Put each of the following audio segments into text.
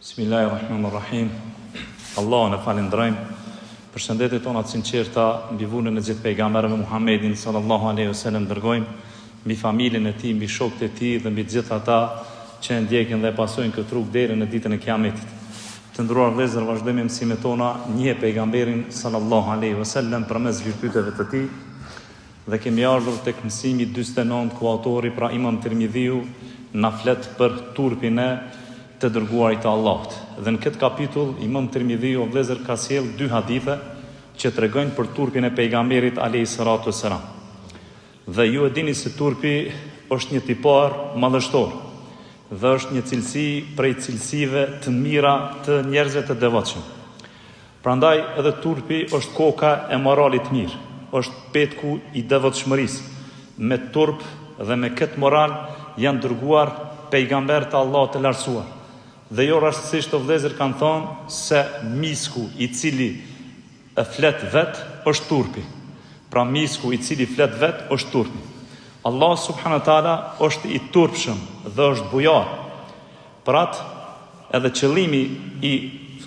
Bismillahirrahmanirrahim. Allahun e falenderojmë. Përshëndetjet tona të sinqerta mbi vunën e gjithë pejgamberëve Muhammedin sallallahu alaihi wasallam dërgojmë mbi familjen e tij, mbi shokët e tij dhe mbi gjithë ata që e ndjekin dhe pasojnë këtë rrugë deri në ditën e Kiametit. Të nderuar vëllezër, vazhdojmë mësimet tona një pejgamberin sallallahu alaihi wasallam përmes virtyteve të tij dhe kemi ardhur tek mësimi 49 ku autori pra Imam Tirmidhiu na flet për turpin e të dërguarit të Allahut. Dhe në këtë kapitull Imam Tirmidhiu o vëllezër ka sjell dy hadithe që tregojnë për turpin e pejgamberit alayhi salatu wassalam. Dhe ju e dini se turpi është një tipar madhështor dhe është një cilësi prej cilësive të mira të njerëzve të devotshëm. Prandaj edhe turpi është koka e moralit mirë, është petku i devotshmërisë. Me turp dhe me këtë moral janë dërguar pejgamber të Allahut të lartësuar. Dhe jo rastësisht të vëllezër kanë thonë se misku i cili flet vet është turpi. Pra misku i cili flet vet është turpi. Allah subhanahu wa taala është i turpshëm dhe është bujar. Për atë edhe qëllimi i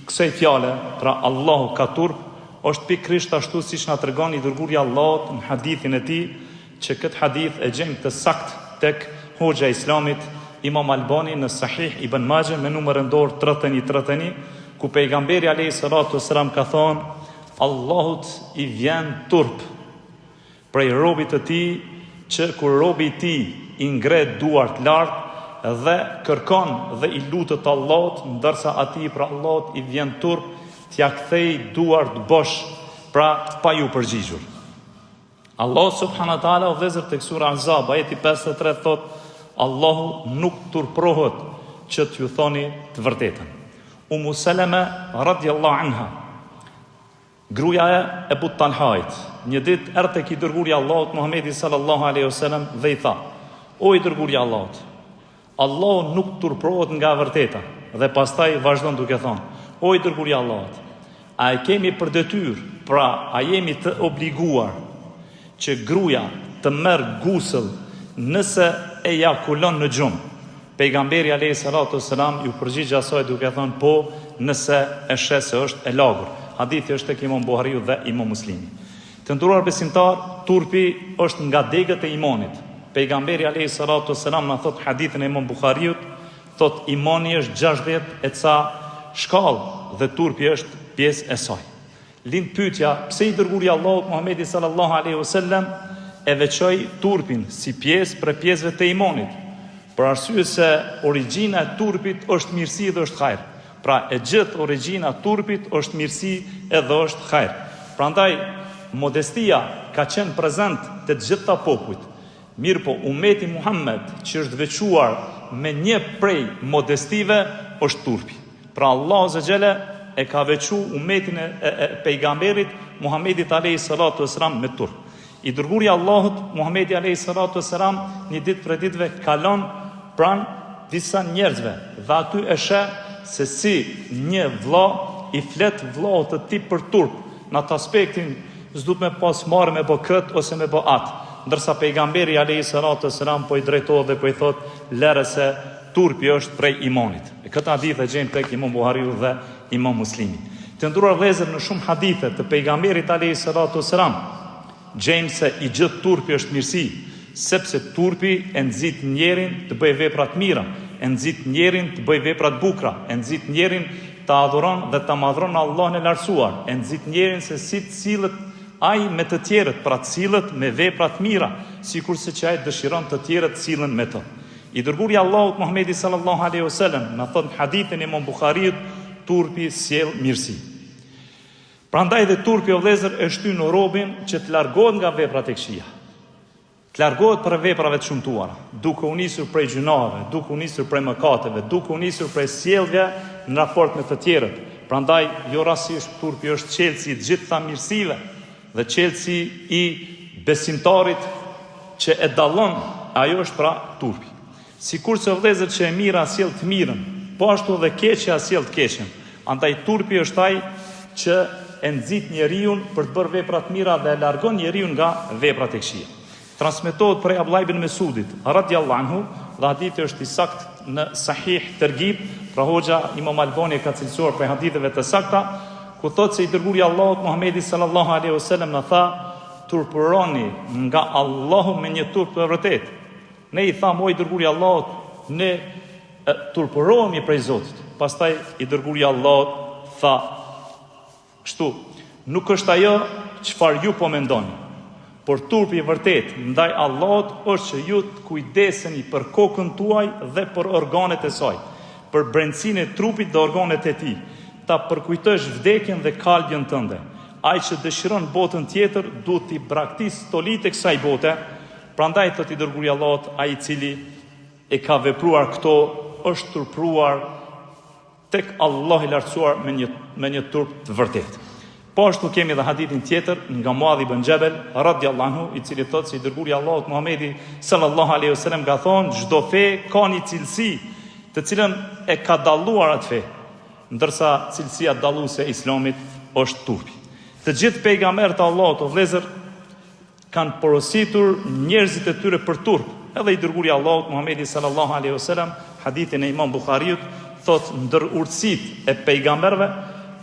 kësaj fjale, pra Allahu ka turp, është pikërisht ashtu siç na tregon i dërguari i Allahut në hadithin e tij, që këtë hadith e gjejmë të sakt tek Hoxha e Islamit Imam Albani në Sahih Ibn Majah me numrin dorë 31, ku pejgamberi alayhi salatu wasalam ka thonë: Allahut i vjen turp prej robit të tij, që kur robi i tij i ngre duart lart dhe kërkon dhe i lutet Allahut, ndërsa atij pra Allahut i vjen turp t'ia kthej duart bosh, pra pa ju përgjigjur. Allah subhanahu wa taala o vëllezër tek sura Ahzab ajeti 53 thotë: Allahu nuk turprohet që t'ju thoni të vërtetën. Umu Salama radhiyallahu anha, gruaja e Ebu Talhait, një ditë erdhi tek i dërguari i Allahut Muhamedi sallallahu alaihi wasallam dhe i tha: O i dërguari i Allahut, Allahu nuk turprohet nga e vërteta. Dhe pastaj vazhdon duke thonë: O i dërguari i Allahut, a e kemi për detyrë, pra a jemi të obliguar që gruaja të merr gusël nëse ejakulon në gjumë? Pejgamberi alayhi salatu wassalam ju përgjigj asaj duke thënë: po, nëse e sheh se është e lagur. Hadithi është tek Imam Buhariu dhe Imam Muslimi. Të nderuar besimtar, turpi është nga degët e imanit. Pejgamberi alayhi salatu wassalam na thot hadithin e Imam Buhariut, thot imani është 60 e ca shkallë dhe turpi është pjesë e saj. Lind pyetja, pse i dërguari i Allahut Muhamedi sallallahu alaihi wasallam e veçoi turpin si pjesë për pjesëve të imanit? Për arsye se origjina e turpit është mirësi dhe është hajër. Pra e gjithë origjina e turpit është mirësi edhe është hajër. Prandaj modestia ka qenë prezent te të gjitha popujt. Mirë po ummeti Muhammed që është veçuar me një prej modestive është turpi. Pra Allah azza xhala e ka veçu ummetin e pejgamberit Muhammedit alayhi salatu wasalam me turp. I dërguari i Allahut Muhammedi alayhi salatu wasalam një ditë për ditëve kalon pranë disa njerëzve dhe aty e sheh se si një vëlla i flet vllaut të tij për turp. Në atë aspektin s'duhet me pas marrë me bë kët ose me bë atë. Ndërsa pejgamberi alayhi salatu wasalam po i drejtohet dhe po i thot: lere se turpi është prej imanit. E këtë hadith e gjejmë tek Imam Buhariu dhe Imam Muslimi. Të nderuar vëllezër, në shumë hadithe të pejgamberit alayhi salatu wasalam gjejmë se i gjithë turpi është mirësi, sepse turpi e nxit njerin të bëjë vepra të mira, e nxit njerin të bëjë vepra të bukura, e nxit njerin të adhuron dhe të madhron Allahun e lartësuar, e nxit njerin se si të sillet ai me të tjerët, pra të sillet me vepra të mira, sikurse që ai dëshiron të tjerët të sillen me të. I dërguari i Allahut Muhamedi sallallahu alaihi wasallam na thot në hadithin e Imam Buhariut, turpi sjell mirësi. Prandaj dhe turpi o vëllezër e shtyn robin që të largohet nga veprat e këqija. Të largohet për veprave të shumtuara, duke u nisur prej gjunave, duke u nisur prej mëkateve, duke u nisur prej sjellje në raport me të tjerët. Prandaj jo rastësisht turpi është çelësi i gjitha mirësive dhe çelësi i besimtarit që e dallon, ajo është pra turpi. Sikurse vëllezër që e mira sjell të mirën, po ashtu dhe keqja sjell të keqen. Andaj turpi është ai që e nxit njeriu për të bërë vepra të mira dhe e largon njeriu nga veprat e këqija. Transmetohet prej Abdullah ibn Mesudit radhiyallahu anhu, dhe hadithi është i saktë në Sahih Terghib, pra hoxha Imam Albani ka cilësuar për haditheve të sakta, ku thotë se i dërguari i Allahut Muhamedi sallallahu alaihi wasallam na tha: turpëroni nga Allahu me një turp të vërtet. Ne i thamë, o i dërguari i Allahut, ne turpërohemi prej Zotit. Pastaj i dërguari i Allahut tha kështu: nuk është ajo çfarë ju po mendoni, por turpi i vërtet ndaj Allahut është që ju të kujdeseni për kokën tuaj dhe për organet e saj, për brendësinë e trupit dhe organet e tij. Ta përkujtosh vdekjen dhe kalbjen tënde. Ai që dëshiron botën tjetër duhet t'i braktisë stolit e kësaj bote. Prandaj thotë i dërguari i Allahut, ai i cili e ka vepruar këto është turpruar tek Allah i lartësuar me një turp të vërtet. Po ashtu kemi dhe hadithin tjetër nga Muadh ibn Jabal radhiyallahu anhu, i cili thotë se i dërguari i Allahut Muhamedi sallallahu alaihi wasallam ka thonë: çdo fe ka një cilësi, të cilën e ka dalluar atë fe, ndërsa cilësia dalluese e Islamit është turpi. Të gjithë pejgamberët e Allahut, o vëllezër, kanë porositur njerëzit e tyre për turp. Edhe i dërguari i Allahut Muhamedi sallallahu alaihi wasallam, hadithin e Imam Buhariut, thotë ndër urtësitë e pejgamberëve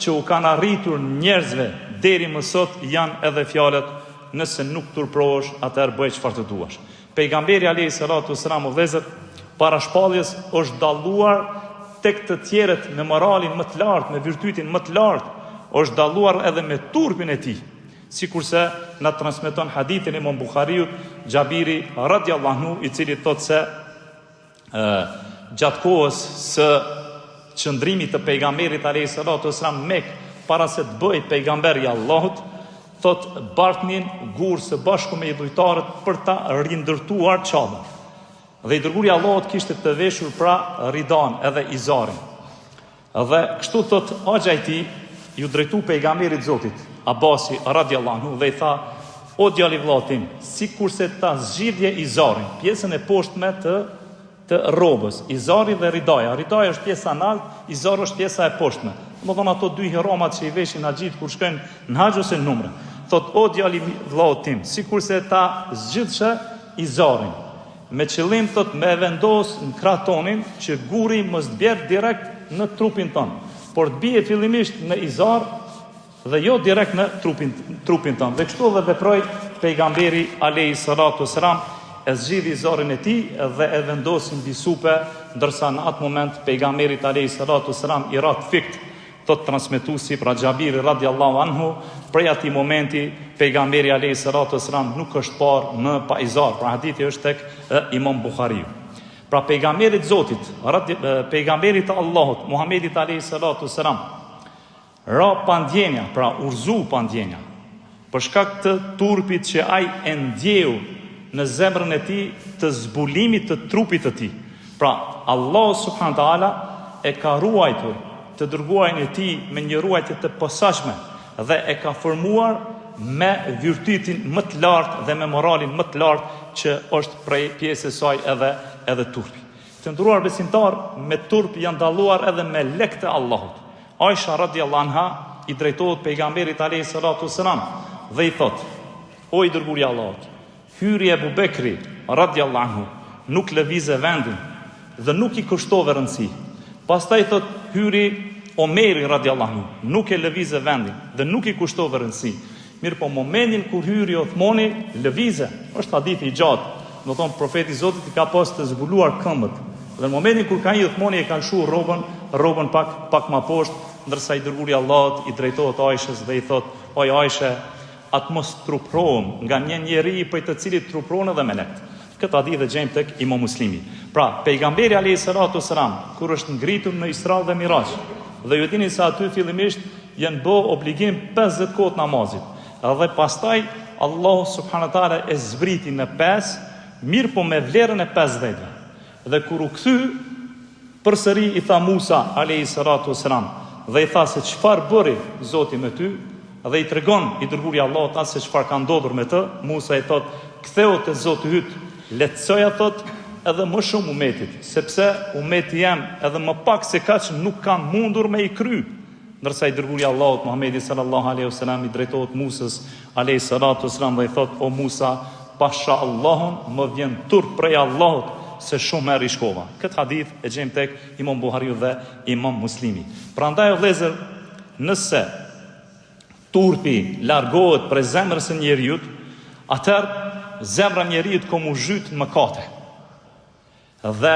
që u kanë arritur njerëzve deri më sot janë edhe fjalët: nëse nuk turprohesh, atëherë bëj çfarë të duash. Pejgamberi alayhi salatu wasalam, vëllezër, para shpalljes është dalluar tek të tjerët me moralin më të lartë, me virtytin më të lartë, është dalluar edhe me turpin e tij. Sikurse na transmeton hadithin e Imam Buhariut, Xhabiri radhiyallahu anhu, i cili thotë se gjatë kohës së qëndrimit të pejgamberit alayhi salatu wasalam Mek, para se të bëj pejgamber i Allahut, thot bartnin gur së bashku me idhujtarët për ta rindërtuar çadën. Dhe i dërguari i Allahut kishte të veshur pra ridan edhe izarin. Dhe kështu thot axha i tij ju drejtu pejgamberit Zotit Abasi radhiyallahu anhu dhe i tha: o djali vëllai tim, sikurse ta zgjidhje izarin, pjesën e poshtme të rrobës, izari dhe ridaja. Ridaja është pjesa lart, izari është pjesa e poshtme. Domethënë ato dy hiramat që i veshin haxhit kur shkojnë në haxh ose në umre. Thot: o djali vëllai tim, sikurse ta zgjidhshe izarin, me qëllim thot me vendos në kratonin që guri mos të bjerë direkt në trupin tonë, por të bie fillimisht në izar dhe jo direkt në trupin tonë. Dhe kështu dhe veproi pejgamberi alayhi salatu wasalam, e zgjidhi izarin e tij dhe e vendosi mbi supe, ndërsa në atë moment pejgamberit alayhi salatu wasalam i rat fikt. Thot transmetuesi pra Xhabiri radhiyallahu anhu, prej atij momenti pejgamberi alayhi salatu wasalam nuk është parë në pa izar. Pra hadithi është tek Imam Buhariu. Pra pejgamberit Zotit, pejgamberit të Allahut Muhamedit alayhi salatu wasalam, ra pandjenja, pra urzu pandjenja, për shkak të turpit që ai e ndjeu në zemrën e tij, të zbulimit të trupit të tij. Pra Allah subhanahu taala e ka ruajtur të dërguarin e tij me një ruajtje të posaçme dhe e ka formuar me virtytin më të lartë dhe me moralin më të lartë që është prej pjesës së saj edhe turpi. Të nderuar besimtar, me turp janë dalluar edhe me lek të Allahut. Aisha radhiyallahu anha i drejtohet pejgamberit alayhi salatu wasalam dhe i thot: o i dërguari i Allahut, hyri Ebu Bekri radhiyallahu anhu nuk lëvizë vendin dhe nuk i kushtove rëndësi. Pastaj thot hyri Omeri radhiyallahu anhu, nuk e lëvizë vendin dhe nuk i kushtove rëndësi. Mirë po momentin kur hyri Othmani lëvizë, është hadithi i gjatë. Do thonë profeti i Zotit i ka pas të zbuluar këmbët. Dhe në momentin kur ka i Othmani e ka lshuar rrobën pak më poshtë, ndërsa i dërguari i Allahut i drejtohet Aishës dhe i thot: o Aishë, atë mos truprohem nga një njeri për të cilit truprohen edhe melekt. Këtë hadith e gjejmë tek Imam Muslimi. Pra, pejgamberi alayhi salatu wasalam, kur është ngritur në Isra dhe Miraj, dhe ju dini se aty fillimisht janë bë obligim 50 kohë namazit. Dhe pastaj Allah subhanahu taala e zbriti në 5, mirë po me vlerën e 50. Dhe kur u kthy, përsëri i tha Musa alayhi salatu wasalam, dhe i tha se çfarë bëri Zoti me ty, dhe i tregon i dërguari i Allahut as se çfarë ka ndodhur me të. Musa i thot: ktheu te Zoti yt, lehtësoja thot edhe më shumë umetit, sepse umeti jam edhe më pak se kaq nuk kam mundur me i kry. Ndërsa i dërguari i Allahut Muhamedi sallallahu alaihi wasallam i drejtohet Musës alayhi salatu wasalam dhe i thot: o Musa, pasha Allahun më vjen turp prej Allahut, se shumë herë i shkova. Këtë hadith e gjejmë tek Imam Buhariu dhe Imam Muslimi. Prandaj o vëllezër, nëse turpi largohet prej zemrës së njeriu, atëherë zemra e njeriu ka mu zhyt në mëkate. Dhe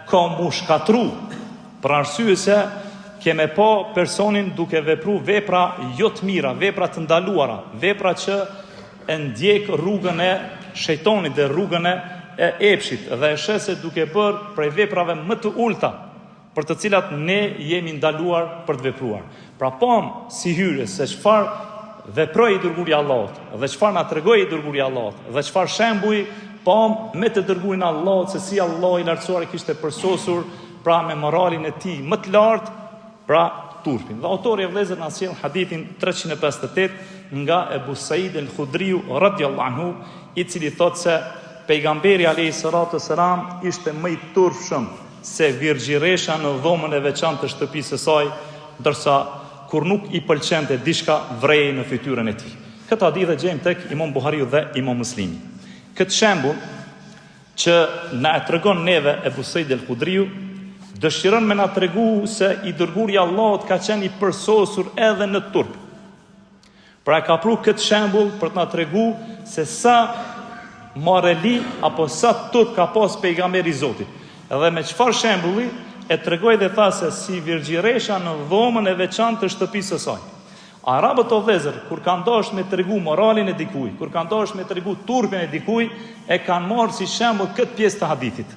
ka mu shkatru, për arsye se keme pa personin duke vepru vepra jo të mira, vepra të ndaluara, vepra që e ndjek rrugën e shejtonit dhe rrugën e epshit, dhe e shese duke bërë prej veprave më të ulta, për të cilat ne jemi ndaluar për të vepruar. Pra pam si hyrje se çfarë veproi i dërguari i Allahut, dhe çfarë na tregoi i dërguari i Allahut, dhe çfarë shembuj pam me të dërguarin e Allahut, se si Allah i lartësuar kishte përsosur pra me moralin e tij më të lartë, pra turpin. Dhe autori e vëllezër na sjell hadithin 358 nga Ebu Said el-Khudriu radhiyallahu anhu, i cili thotë se pejgamberi alayhi salatu selam ishte më i turpshëm se virgjiresha në dhomën e veçantë të shtëpisë së saj, ndërsa kur nuk i pëlqente diçka vrejej në fytyrën e tij. Këtë hadith e gjejmë tek Imam Buhariu dhe Imam Muslimi. Këtë shembull që na e tregon neve Ebu Said el-Khudriu dëshiron me na tregu se i dërguari i Allahut ka qenë i përsosur edhe në turp. Pra ka pru këtë shembull për të na tregu se sa morali apo sa turp ka pas pejgamberi i Zotit. Edhe me çfarë shembulli e tregoi dhe tha se si virgjiresha në dhomën e veçantë të shtëpisë së saj. Arabët o vëllezër, kur kanë dashur me tregu moralin e dikujt, kur kanë dashur me tregu turpin e dikujt, e kanë marrë si shembull këtë pjesë të hadithit.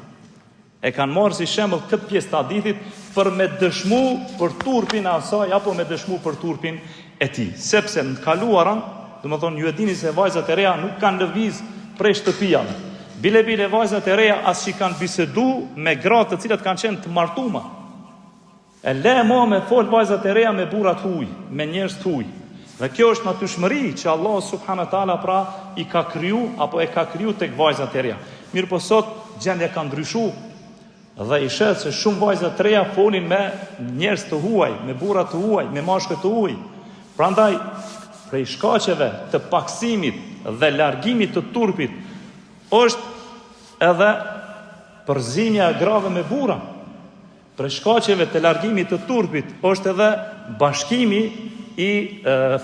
E kanë marrë si shembull këtë pjesë të hadithit për me dëshmu për turpin e asaj apo me dëshmu për turpin e tij. Sepse në kaluarën, domethënë ju e dini se vajzat e reja nuk kanë lëviz prej shtëpiave. Bile vajzat e reja as që kanë bisedu me gratë të cilat kanë qenë të martuara. E le mo me fol vajzat e reja me burra të huaj, me njerëz të huaj. Dhe kjo është natyrshmëri që Allah subhanahu wa taala pra i ka kriju apo e ka kriju tek vajzat e reja. Mirë po sot gjendja ka ndryshuar. Dhe i shet se shumë vajza të reja folin me njerëz të huaj, me burra të huaj, me mashkuj të huaj. Prandaj, prej shkaqeve të paksimit dhe largimit të turpit, është edhe përzimja e grave me burra. Prej shkaqeve të largimit të turpit, është edhe bashkimi i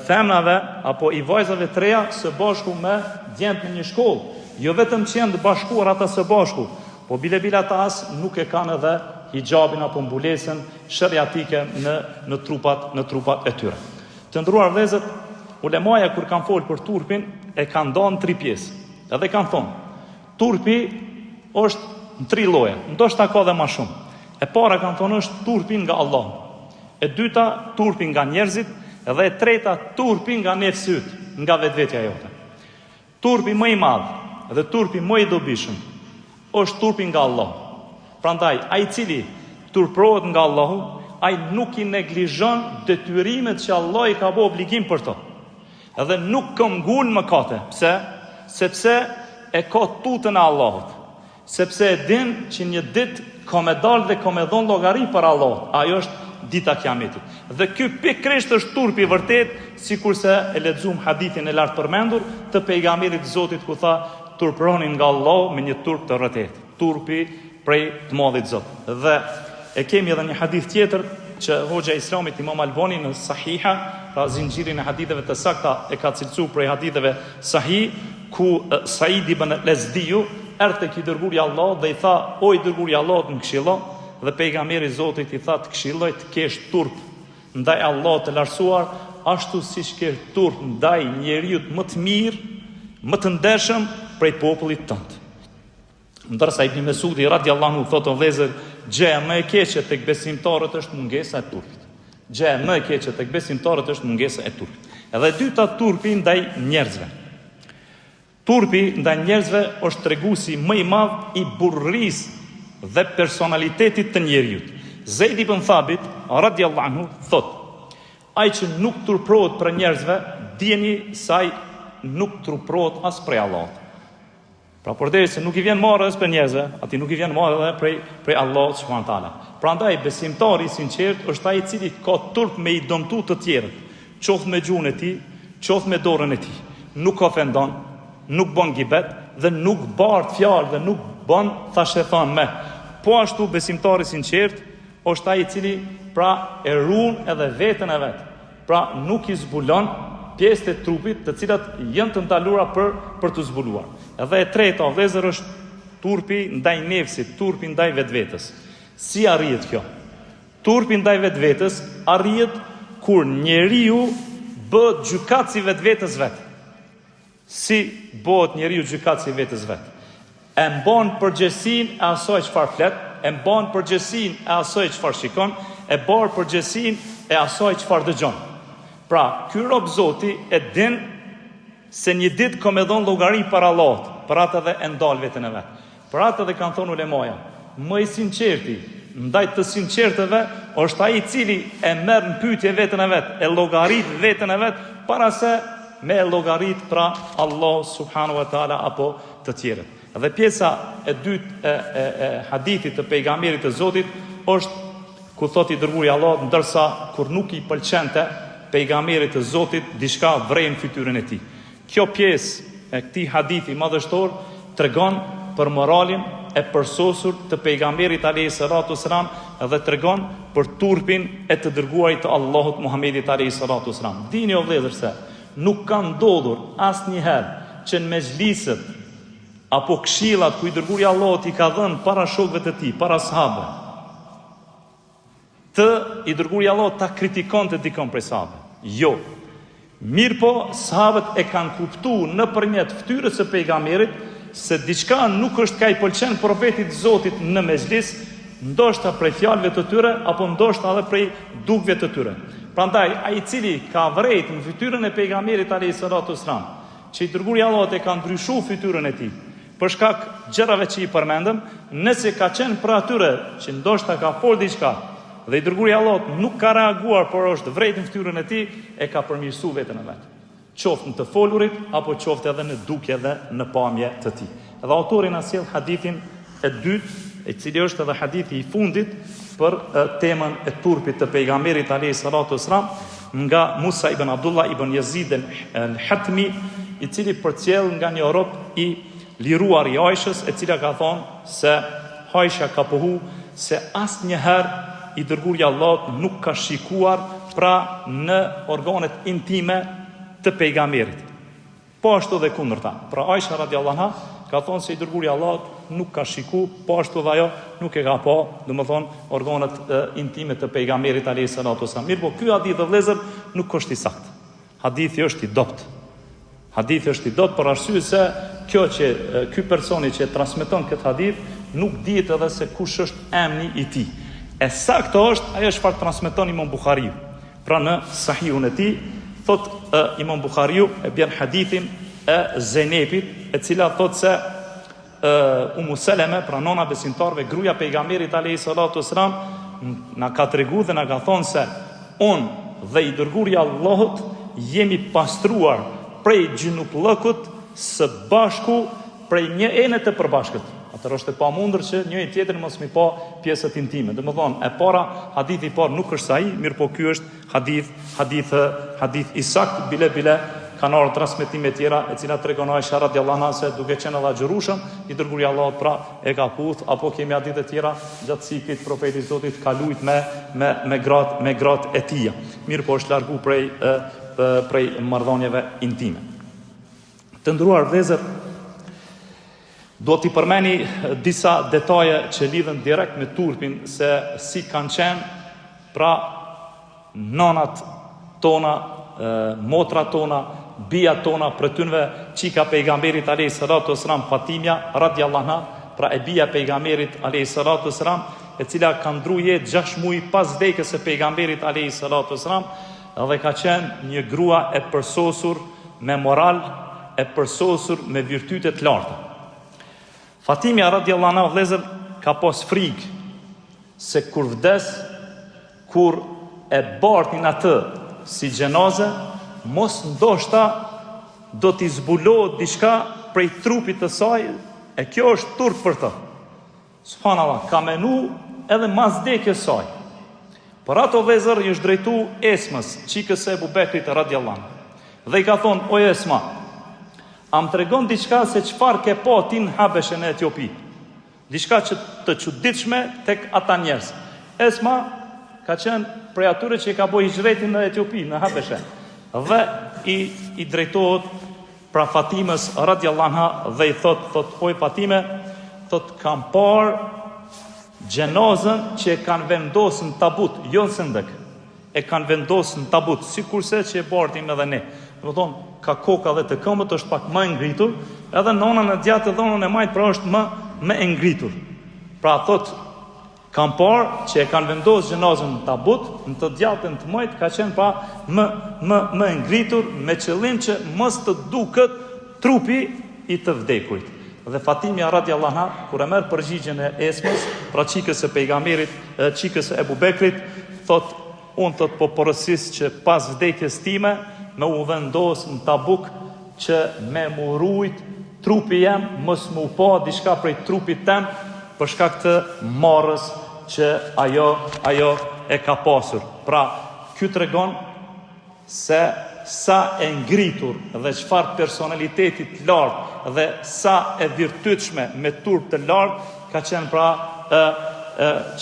femrave apo i vajzave të reja së bashku me djemt në një shkollë. Jo vetëm që janë të bashkuar ata së bashku, po bile ata as nuk e kanë edhe hijabin apo mbulesën shariatike në trupat e tyre. Të nderuar vëllezër, ulemaja kur kanë folë për turpin e kanë dhënë 3 pjesë. Edhe kanë thonë, turpi është në 3 lloje, ndoshta ka dhe më shumë. E para kanë thonë është turpi nga Allah. E dyta turpi nga njerëzit, dhe e treta turpi nga nefsit, nga vetvetja jote. Turpi më i madh dhe turpi më i dobishëm është turpi nga Allah. Prandaj, ai cili turprohet nga Allahu, ai nuk i neglizhon detyrimet që Allah i ka bërë obligim për to. Edhe nuk këmbgul mëkate. Pse? Sepse e ka tutën e Allahut. Sepse e din që një ditë ka me dalë dhe ka me dhon llogari për Allahut. Ajo është dita Kiametit. Dhe ky pikërisht është turpi i vërtet, sikurse e lexuam hadithin e lartë përmendur të pejgamberit Zotit ku tha turpronin nga Allah me një turp të rrethët, turpi prej të madhit Zot. Dhe e kemi edhe një hadith tjetër që hoxha e Islamit Imam Albani në Sahiha, pra zinxhirin e haditheve të sakta e ka cilësuar prej haditheve sahih, ku Said ibn Lazdiu erdhi tek i dërguari i Allahut dhe i tha: "O i dërguari i Allahut, më këshillo." Dhe pejgamberi i Zotit i tha: "Të këshilloj të kesh turp ndaj Allahut të lartësuar, ashtu siç ke turp ndaj njeriu më të mirë, më të ndershëm prej popullit tënd." Ndërsa Ibn Mesudi radhiyallahu anhu thotë o vëllezër, gjëja më e keqe tek besimtarët është mungesa e turpit. Gjëja më e keqe tek besimtarët është mungesa e turpit. Edhe e dyta, turpi ndaj njerëzve. Turpi ndaj njerëzve është treguesi më i madh i burrisë dhe personalitetit të njeriu. Zeid ibn Thabit radhiyallahu anhu thotë: ai që nuk turprohet për njerëzve, dijeni se ai nuk turprohet as prej Allahut. Pra përderisa nuk i vjen marrë as për njerëzve, aty nuk i vjen marrë edhe prej Allahut subhanahu taala. Prandaj besimtari i sinqert është ai i cili ka turp me i dëmtu të tjerët, qoftë me gjuhën e tij, qoftë me dorën e tij. Nuk ofendon, nuk bën gibet dhe nuk bart fjalë dhe nuk Bon, thashë e thonë me. Po ashtu besimtari sinqert është ai i cili pra e ruan edhe veten e vet. Pra nuk i zbulon pjesët e trupit të cilat janë të ndaluara për të zbuluar. Edhe e treta vëllezër është turpi ndaj nefsit, turpi ndaj vetvetes. Si arrihet kjo? Turpi ndaj vetvetes arrihet kur njeriu bëhet gjykatës i vetvetes vet. Si bëhet njeriu gjykatës i vetes vet? E mban përgjegjësinë e asaj çfarë flet, e mban përgjegjësinë e asaj çfarë shikon, e bën përgjegjësinë e asaj çfarë dëgjon. Pra, ky rob Zoti e din se një ditë ka më dhon llogari para Allahut, për atë edhe e ndal veten e vet. Për atë edhe kanë thonë ulemoja, më i sinqerti ndaj të sinqertëve është ai i cili e merr në pyetje veten e vet, e llogarit veten e vet para se me llogarit pra Allah subhanahu wa taala apo të tjerët. Dhe pjesa e dytë e hadithit të pejgamberit të Zotit është ku thotë i dërguari Allah, ndërsa kur nuk i pëlqente pejgamberit të Zotit diçka vren fytyrën e tij. Kjo pjesë e këtij hadithi madhështor tregon për moralin e përsosur të pejgamberit alayhis salatu wasalam dhe tregon për turpin e të dërguarit të Allahut Muhammedit alayhis salatu wasalam. Dini o vëllezër se nuk ka ndodhur asnjëherë që në mezhliset apo këshillat ku i dërguari Allahut i ka dhënë para shokëve të tij, para sahabëve, të i dërguari Allahut ta kritikonte dikon prej sahabëve. Jo. Mirë po, sahabët e kanë kuptuar nëpërmjet fytyrës së pejgamberit se diçka nuk është ka i pëlqen profetit Zotit në mezhlis, ndoshta prej fjalëve të tyre apo ndoshta edhe prej dukëve të tyre. Prandaj ai i cili ka vërejt në fytyrën e pejgamberit alayhis salatu wasalam, që i dërguari Allahut e ka ndryshuar fytyrën e tij, për shkak gjërave që i përmendëm, nëse ka qenë për atyre që ndoshta ka folë diçka dhe i dërguari Allahut nuk ka reaguar, por është vërejt në fytyrën e tij, e ka përmirësuar veten e vet. Qoftë në të folurit apo qoftë edhe në dukje dhe në pamje të tij. Dhe autori na sjell hadithin e dytë, i cili është edhe hadithi i fundit për temën e turpit të pejgamberit alayhis salatu wasalam, nga Musa ibn Abdullah ibn Yazid al-Hatmi, i cili përcjell nga një rob i liruar i Ajshës, e cila ka thonë se Ajsha ka pohu se asnjëherë i dërguari Allahut nuk ka shikuar pra në organet intime të pejgamberit. Po ashtu dhe kundërta. Pra Ajsha radiallahu anha ka thonë se i dërguari Allahut nuk ka shiku, po ashtu dhe ajo nuk e ka po, domethënë organet intime të pejgamberit alayhis salatu wasalam. Mirë, po ky hadith dhe vëllezër nuk është i saktë. Hadithi është i dobët. Hadithi është i dobët për arsye se ky personi që transmeton këtë hadith nuk dihet edhe se kush është emri i tij. E saktë është ajo çfarë transmeton Imam Buhariu. Pra në Sahihun e tij thot Imam Buhariu e bën hadithin e Zenepit, e cila thot se Umu Seleme, pra nona besimtarve, gruaja pejgamberit alayhis salatu wasalam, na ka treguar dhe na ka thonë se unë dhe i dërguari Allahut jemi pastruar prej gjinullëkut së bashku prej një ene të përbashkët. Atëherë është e pamundur që njëri tjetrin mos mi pa pjesët intime. Domethënë, e para, hadithi i parë nuk është ai, mirë po ky është hadith i saktë, bile kanë ardhur transmetime të tjera e cilat tregon Aisha radhiyallahu anha se duke qenë edhe xhurushëm, i dërguari Allahut pra e ka puth, apo kemi hadithe të tjera gjatë ciklit profetit Zotit ka luajt me gratë e tij. Mirë po është largu prej marrëdhënieve intime. Të nderuar vëllezër, do t'i përmeni disa detaje që lidhen direkt me turpin, se si kanë qenë pra nonat tona, motrat tona, bija tona, për tynve qika pejgamberit alayhis salatu wasalam, Fatimja radhiyallahu anha, pra e bija pejgamberit alayhis salatu wasalam, e cila ka ndru jetë 6 muaj pas vdekjes së pejgamberit alayhis salatu wasalam, dhe ka qenë një grua e përsosur me moral, e përsosur me virtyte të larta. Fatimja radhiyallahu anha vëllezër ka pas frikë se kur vdes, kur e bartin atë si xhenaze, mos ndoshta do t'i zbulohet diçka prej trupit të saj, e kjo është turp për të. Subhanallah, ka menu edhe mas vdekjes saj. Për ato vëllezër i është drejtu Esmës, çikës së Ebu Bekrit radhiyallahu anhu. Dhe i ka thonë: "O Esma, am tregon diçka se çfarë ke pa ti në Habeshën e Etiopit?" Diçka që të çuditshme tek ata njerëz. Esma ka qenë prej atyre që i ka bërë hijretin në Etiopi, në Habeshe. Dhe i drejtohet pra Fatimës radhiyallahu anha dhe i thot oj Fatime, thot kam parë gjenazën që e kanë vendosur në tabut, jo në sendek. E kanë vendosur në tabut, sikurse që e bartim edhe ne. Do të thonë, ka koka dhe të këmbët është pak më e ngritur, edhe nonën e djathtë dhe nonën e majt pra është më e ngritur. Pra thot, kam parë që e kanë vendosur gjenazën në tabut, në të djathtën të majt ka qenë pra më e ngritur me qëllim që mos të duket trupi i të vdekurit. Dhe Fatimja radhiyallahu anha kur e merr përgjigjen e Esmës, pra çikës së pejgamberit, çikës së Ebu Bekrit, thot unë thot po porosis që pas vdekjes time me u vendos në Tabuk që me mu rujt trupi jem, mos mu pa diçka prej trupit tem për shkak të marrës që ajo e ka pasur. Pra, ky tregon se sa e ngritur dhe çfarë personaliteti të lartë dhe sa e virtytshme me turp të lartë ka qenë pra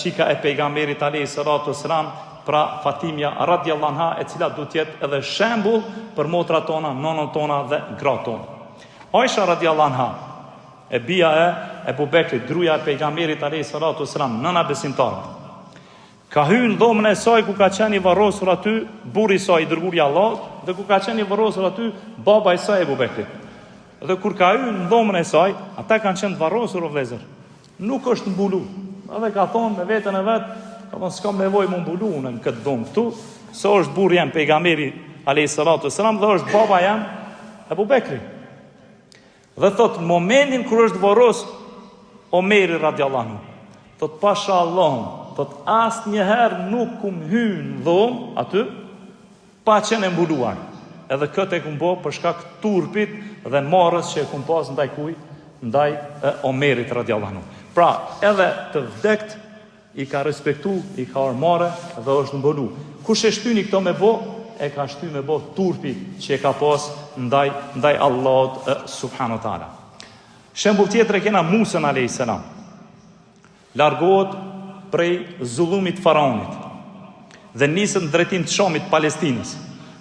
çika e pejgamberit alayhi salatu wasalam, pra Fatimja radhiyallahu anha, e cila duhet të jetë edhe shembull për motrat tona, nonën tona dhe gratë tona. Aisha radhiyallahu anha, e bija e Ebu Bekrit, gruaja e pejgamberit alayhi salatu wasalam, nëna besimtare. Ka hyrë në dhomën e saj ku ka qenë i varrosur aty burri i saj i dërguari i Allahut, dhe ku ka qenë i varrosur aty baba i saj Ebu Bekrit. Dhe kur ka hyrë në dhomën e saj, ata kanë qenë të varrosur o vëllezër. Nuk është mbulu. Edhe ka thonë me veten e vet, ka thonë s'kam nevojë më mbulu në këtë dhomë këtu, se është burri jam pejgamberi alayhi salatu wasalam dhe është baba jam Ebu Bekri. Dhe thot momentin kur është varros Omeri radhiyallahu anhu, thot pasha Allahun, thot asë njëherë nuk kum hynë dhomë aty, pa qenë e mbuluar. Edhe këtë e kum bo për shkak turpit dhe marrës që e kum pas ndaj kuj, ndaj Omerit radhiyallahu anhu. Pra, edhe të vdekt i ka respektu, i ka armare dhe është mbulu. Kush e shtyni këto me bo, e ka shty me bo turpi që e ka pas ndaj Allahut subhanahu wa taala. Shembull tjetër e kena Musën alayhis salam. Largohet prej zullumit faraonit dhe nisën në drejtim të Shamit, Palestinës.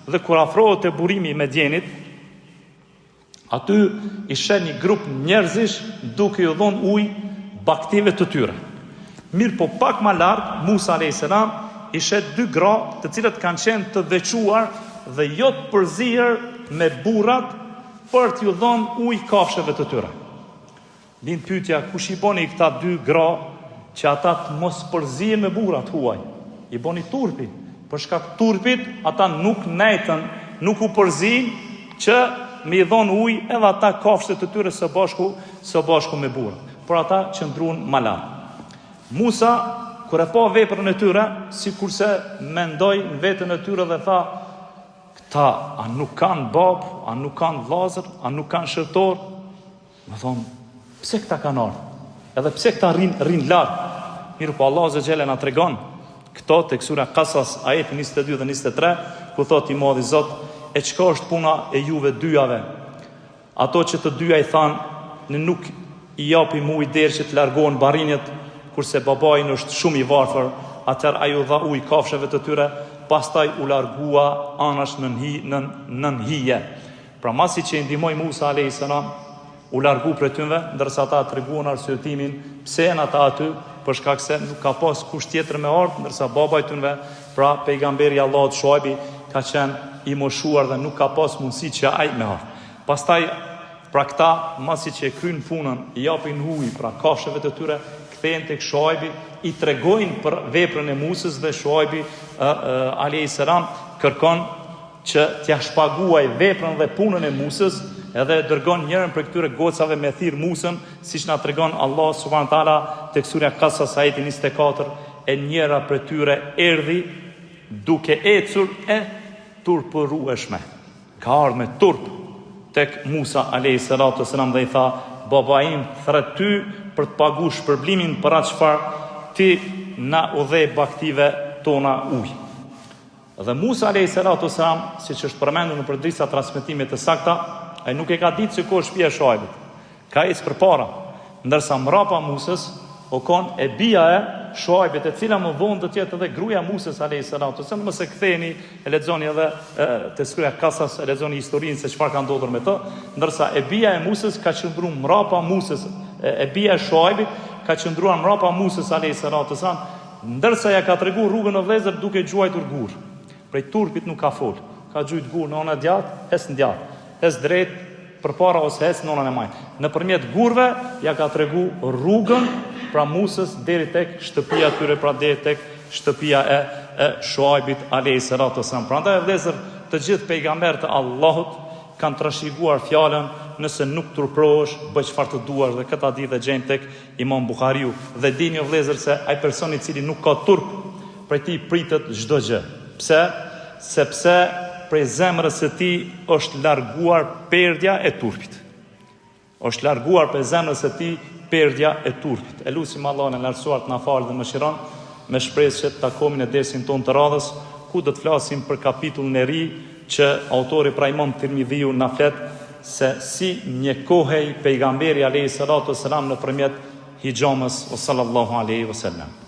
Dhe kur afrohet te burimi i Medjenit, aty i sheh një grup njerëzish duke i dhënë ujë baktive të tyre. Mirë po pak më lart, Musa alayhis salam i sheh dy gra të cilët kanë qenë të veçuar dhe jo të përzier me burrat për t'ju dhënë ujë kafshëve të tyre. Lind pyetja, kush i boni këta dy gra që ata të mos përzihen me burrat huaj? I boni turpi. Për shkak turpit, ata nuk nejtën, nuk u përzihen që me i dhon ujë edhe ata kafshët të tyre së bashku me burrat. Por ata qëndruan më lart. Musa kur e pa veprën e tyre, sikurse mendoi në veten e tyre dhe tha, këta a nuk kanë bab, a nuk kanë vllazër, a nuk kanë shërtor? Më thonë, pse këta kanë ardhur? Edhe pse këta rrin lart? Mirë po Allah Azza Jalla na tregon këto tek sura Qasas ajeti 22 dhe 23, ku thot i Madhi Zot, e çka është puna e juve dyjave? Ato që të dyja i thanë, ne nuk i japim ujë derë që të largohen barinjet, kurse babai është shumë i varfër, atëherë ai u dha ujë kafshëve të tyre, pastaj u largua anash nën hije. Pra masi që i ndihmoi Musa alayhis salam, u largu për tyve, ndërsa ata treguan arsyetimin pse janë ata aty, për shkak se nuk ka pas kusht tjetër me ardh, ndërsa baba i tyre, pra pejgamberi i Allahut Shuaibi, ka qenë i moshuar dhe nuk ka pas mundësi që ai me ardh. Pastaj pra këta, masi që e kryen punën, i japin ujë pra kafshëve të tyre, kthehen tek Shuaibi, i tregojnë për veprën e Musës dhe Shuaibi alayhis salam kërkon që t'ja shpaguaj veprën dhe punën e Musës, edhe dërgon njërën për këtyre gocave me thirr Musën, siç na tregon Allah subhanahu wa taala tek sura Qasas ajeti 24, e njëra për tyre erdhi duke ecur e turpërueshme. Ka ardhur me turp tek Musa alayhis salatu wasalam dhe i tha, baba im thret ty për të paguar shpërblimin për atë çfarë ti na udhë baktive tona ujë. Dhe Musa alayhis salatu wasalam, siç është përmendur në disa transmetime të sakta, ai nuk e ka ditë se ku është shtëpia e Shuaibit. Ka ecë përpara. ndërsa mrapa Musës o kon e bia e Shuaibit, e cila më vonë do të jetë edhe gruaja e Musës alayhis salatu wasallam. Mos e ktheni, e lexoni edhe te Surja Kasas, e lexoni historinë se çfarë ka ndodhur me të, ndërsa e bia e Musës ka qëndruar mrapa Musës, e bia e Shuaibit ka qëndruar mrapa Musës alayhis salatu wasallam, ndërsa ja ka treguar rrugën e vëllezër duke gjuajtur gur. Prej turpit nuk ka fol, ka gjujt gur në ana djathtë, hes në djathtë, hes drejt përpara ose hes në anën e majt. Nëpërmjet gurve ja ka treguar rrugën pra Musës deri tek shtëpia e tyre, pra deri tek shtëpia e Shuaibit alayhis salatu wasallam. Prandaj vëllezër, të gjithë pejgamberët e Allahut kanë trashëguar fjalën nëse nuk turprohesh, bëj çfarë të duash, dhe këtë hadith e gjejmë tek Imam Buhariu. Dhe dini o vëllezër se ai person i cili nuk ka turp, prej tij pritet çdo gjë. Pse? Sepse prej zemrës së tij është larguar perdja e turpit. Është larguar prej zemrës së tij perdja e turpit. E lutim Allahun e lartësuar të na falë dhe mëshiron, me shpresë që të takomin e dersin ton të radhës, ku do të flasim për kapitullin e ri që autori pra Imam Tirmidhiu na flet se si mjekohej pejgamberi alayhis salatu wasalam nëpërmjet hijamës sallallahu alaihi wasallam.